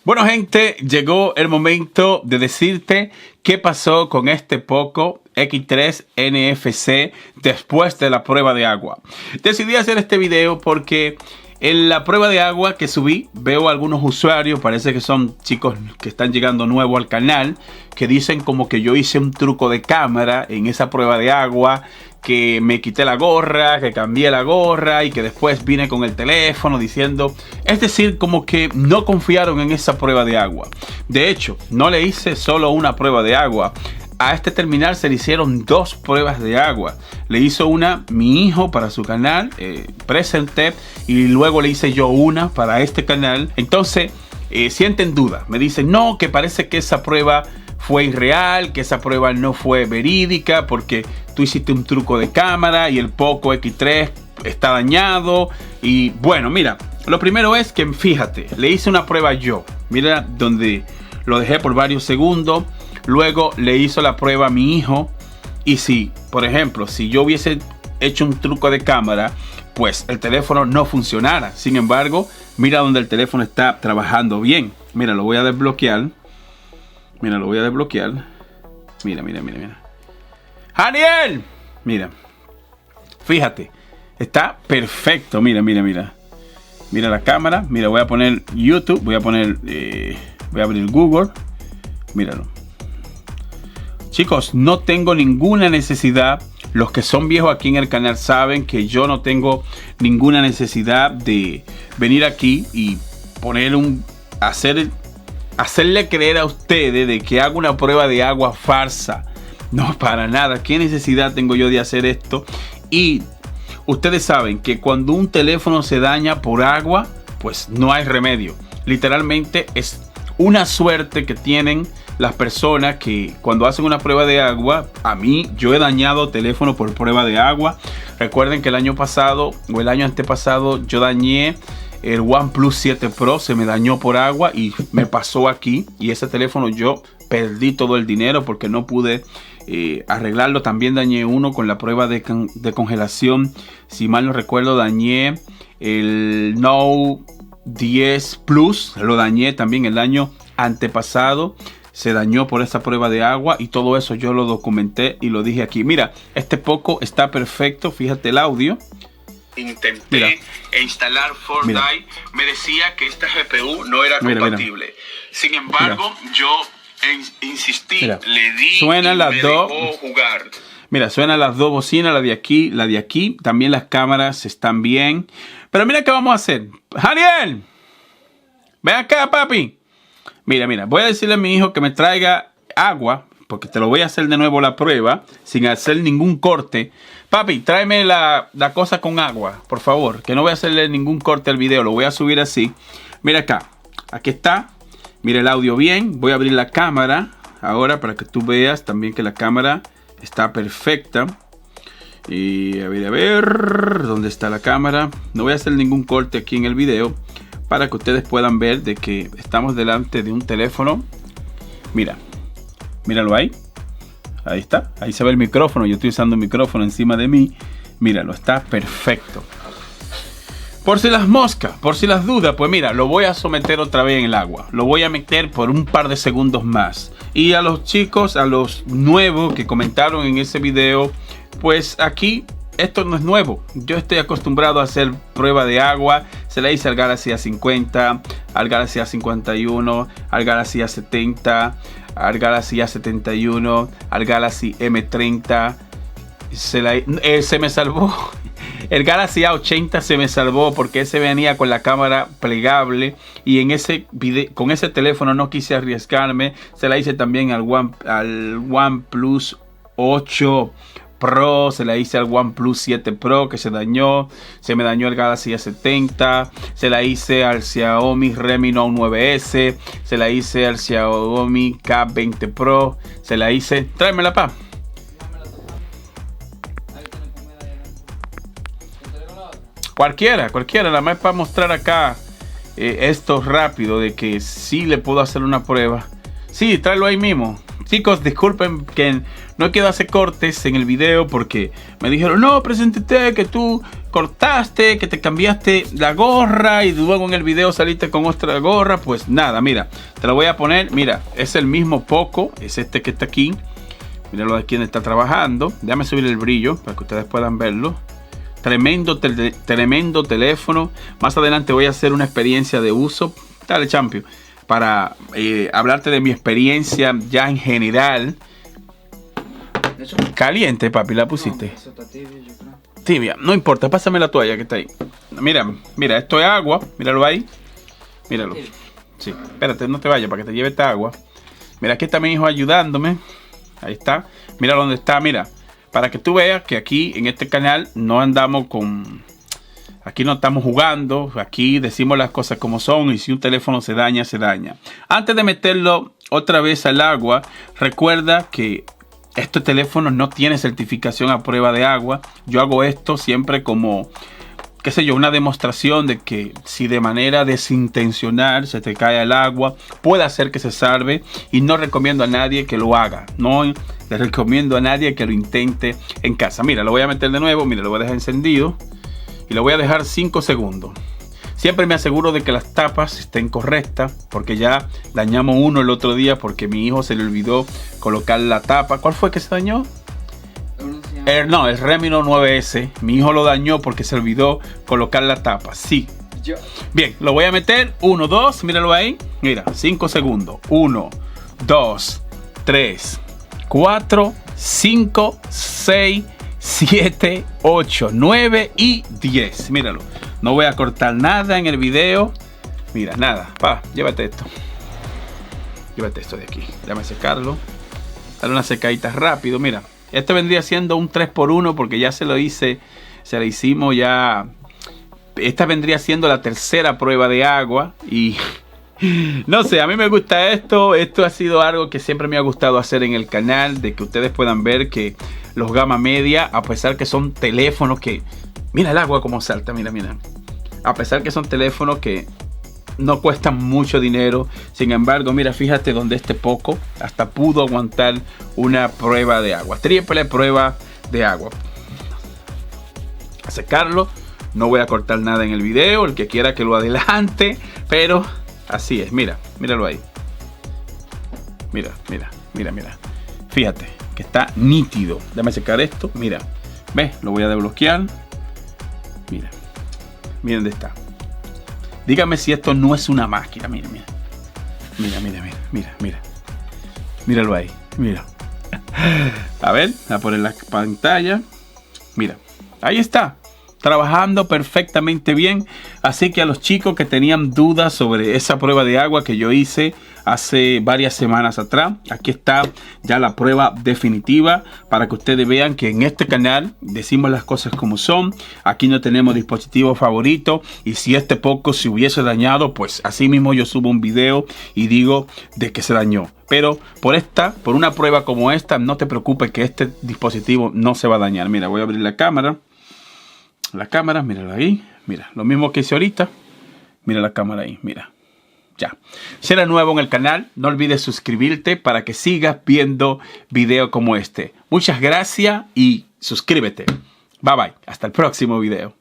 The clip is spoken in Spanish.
Bueno, gente, llegó el momento de decirte qué pasó con este Poco X3 NFC después de la prueba de agua. Decidí hacer este video porque en la prueba de agua que subí veo a algunos usuarios, parece que son chicos que están llegando nuevo al canal, que dicen como que yo hice un truco de cámara en esa prueba de agua, que me quité la gorra, que cambié la gorra y que después vine con el teléfono diciendo, es decir, como que no confiaron en esa prueba de agua. De hecho, no le hice solo una prueba de agua. A este terminal se le hicieron 2 pruebas de agua. Le hizo una mi hijo para su canal, presenté, y luego le hice yo una para este canal. Entonces, sienten duda. Me dicen, no, que parece que esa prueba fue irreal, que esa prueba no fue verídica porque tú hiciste un truco de cámara y el Poco X3 está dañado. Y bueno, mira, lo primero es que fíjate, le hice una prueba yo. Mira donde lo dejé por varios segundos. Luego le hizo la prueba a mi hijo. Y si, por ejemplo, si yo hubiese hecho un truco de cámara, pues el teléfono no funcionara. Sin embargo, mira donde el teléfono está trabajando bien. Mira, lo voy a desbloquear. Mira, lo voy a desbloquear. Mira, mira, mira, mira. ¡Daniel! Mira. Fíjate. Está perfecto. Mira, mira, mira. Mira la cámara. Mira, voy a poner YouTube. Voy a poner... voy a abrir Google. Míralo. Chicos, no tengo ninguna necesidad. Los que son viejos aquí en el canal saben que yo no tengo ninguna necesidad de venir aquí y poner hacerle creer a ustedes de que hago una prueba de agua farsa. No, para nada. ¿Qué necesidad tengo yo de hacer esto? Y ustedes saben que cuando un teléfono se daña por agua, pues no hay remedio. Literalmente es una suerte que tienen las personas que cuando hacen una prueba de agua. A mí, yo he dañado teléfono por prueba de agua. Recuerden que el año pasado o el año antepasado yo dañé el OnePlus 7 Pro, se me dañó por agua y me pasó aquí. Y ese teléfono yo perdí todo el dinero porque no pude arreglarlo. También dañé uno con la prueba de congelación. Si mal no recuerdo, dañé el Note 10 Plus. Lo dañé también el año antepasado. Se dañó por esa prueba de agua y todo eso yo lo documenté y lo dije aquí. Mira, este Poco está perfecto. Fíjate el audio. Intenté instalar Fortnite. Me decía que esta GPU no era compatible. Sin embargo, yo insistí, le di, suenan las dos. Jugar. Mira, suenan las dos bocinas, la de aquí. También las cámaras están bien. Pero mira qué vamos a hacer. Daniel, ven acá, papi. Mira, voy a decirle a mi hijo que me traiga agua, porque te lo voy a hacer de nuevo la prueba, sin hacer ningún corte. Papi, tráeme la cosa con agua, por favor, que no voy a hacerle ningún corte al video, lo voy a subir así. Mira acá, aquí está. Mira el audio bien. Voy a abrir la cámara ahora para que tú veas también que la cámara está perfecta. Y a ver, ¿dónde está la cámara? No voy a hacer ningún corte aquí en el video para que ustedes puedan ver de que estamos delante de un teléfono. Míralo ahí. Ahí está. Ahí se ve el micrófono. Yo estoy usando un micrófono encima de mí. Míralo, está perfecto. Por si las moscas, por si las dudas, pues mira, lo voy a someter otra vez en el agua. Lo voy a meter por un par de segundos más. Y a los chicos, a los nuevos que comentaron en ese video, pues aquí esto no es nuevo. Yo estoy acostumbrado a hacer prueba de agua. Se le hice al Galaxy A50, al Galaxy A51, al Galaxy A70, al Galaxy A71, al Galaxy M30. Se me salvó. El Galaxy A80 se me salvó porque ese venía con la cámara plegable. Y en ese video, con ese teléfono no quise arriesgarme. Se la hice también al OnePlus 8 Pro, se la hice al OnePlus 7 Pro que se dañó. Se me dañó el Galaxy A70. Se la hice al Xiaomi Redmi Note 9S. Se la hice al Xiaomi K20 Pro. Se la hice... Tráemela, pa. Cualquiera, nada más para mostrar acá esto rápido de que sí le puedo hacer una prueba. Sí, tráelo ahí mismo. Chicos, disculpen que no quiero hacer cortes en el video porque me dijeron, no, preséntate que tú cortaste, que te cambiaste la gorra y luego en el video saliste con otra gorra, pues nada, mira, te lo voy a poner, mira, es el mismo Poco, es este que está aquí, míralo de quién está trabajando, déjame subir el brillo para que ustedes puedan verlo. Tremendo teléfono. Más adelante voy a hacer una experiencia de uso. Dale, champion. Para hablarte de mi experiencia ya en general. Caliente, papi, la pusiste. No, eso está tibio, yo creo. Tibia, no importa, pásame la toalla que está ahí. Mira, esto es agua. Míralo ahí. Míralo. Sí, espérate, no te vayas para que te lleve esta agua. Mira, aquí está mi hijo ayudándome. Ahí está. Mira dónde está, mira. Para que tú veas que aquí en este canal no andamos con... Aquí no estamos jugando. Aquí decimos las cosas como son. Y si un teléfono se daña, se daña. Antes de meterlo otra vez al agua, recuerda que este teléfono no tiene certificación a prueba de agua. Yo hago esto siempre como, qué sé yo, una demostración de que si de manera desintencional se te cae el agua, puede hacer que se salve. Y no recomiendo a nadie que lo haga. No le recomiendo a nadie que lo intente en casa. Mira, lo voy a meter de nuevo. Mira, lo voy a dejar encendido. Y lo voy a dejar 5 segundos. Siempre me aseguro de que las tapas estén correctas. Porque ya dañamos uno el otro día. Porque mi hijo se le olvidó colocar la tapa. ¿Cuál fue que se dañó? No, el Redmi 9S. Mi hijo lo dañó porque se olvidó colocar la tapa. Sí. Bien, lo voy a meter. 1, 2. Míralo ahí. Mira, 5 segundos. 1, 2, 3, 4, 5, 6, 7, 8, 9 y 10. Míralo. No voy a cortar nada en el video. Mira, nada. Pa, llévate esto. Llévate esto de aquí. Déjame secarlo. Dale una secadita rápido. Mira, este vendría siendo un 3x1 porque ya se lo hice. Se lo hicimos ya. Esta vendría siendo la tercera prueba de agua. Y no sé, a mí me gusta esto. Esto ha sido algo que siempre me ha gustado hacer en el canal. De que ustedes puedan ver que los gama media, a pesar que son teléfonos que... Mira el agua como salta, mira, mira. A pesar que son teléfonos que no cuestan mucho dinero. Sin embargo, mira, fíjate donde este Poco hasta pudo aguantar una prueba de agua. Triple prueba de agua. A secarlo. No voy a cortar nada en el video. El que quiera que lo adelante. Pero así es, mira, míralo ahí. Mira, mira, mira, mira. Fíjate que está nítido. Déjame secar esto, mira. ¿Ves? Lo voy a desbloquear. Mira, miren dónde está. Dígame si esto no es una máquina. Mira, mira. Mira, mira, mira, mira, mira. Míralo ahí, mira. A ver, a poner la pantalla. Mira, ahí está. Trabajando perfectamente bien. Así que a los chicos que tenían dudas sobre esa prueba de agua que yo hice hace varias semanas atrás, aquí está ya la prueba definitiva para que ustedes vean que en este canal decimos las cosas como son. Aquí no tenemos dispositivo favorito y si este Poco se hubiese dañado, pues así mismo yo subo un video y digo de que se dañó. Pero por una prueba como esta, no te preocupes que este dispositivo no se va a dañar. Mira, voy a abrir la cámara. La cámara, mírala ahí. Mira, lo mismo que hice ahorita. Mira la cámara ahí, mira. Ya. Si eres nuevo en el canal, no olvides suscribirte para que sigas viendo videos como este. Muchas gracias y suscríbete. Bye bye. Hasta el próximo video.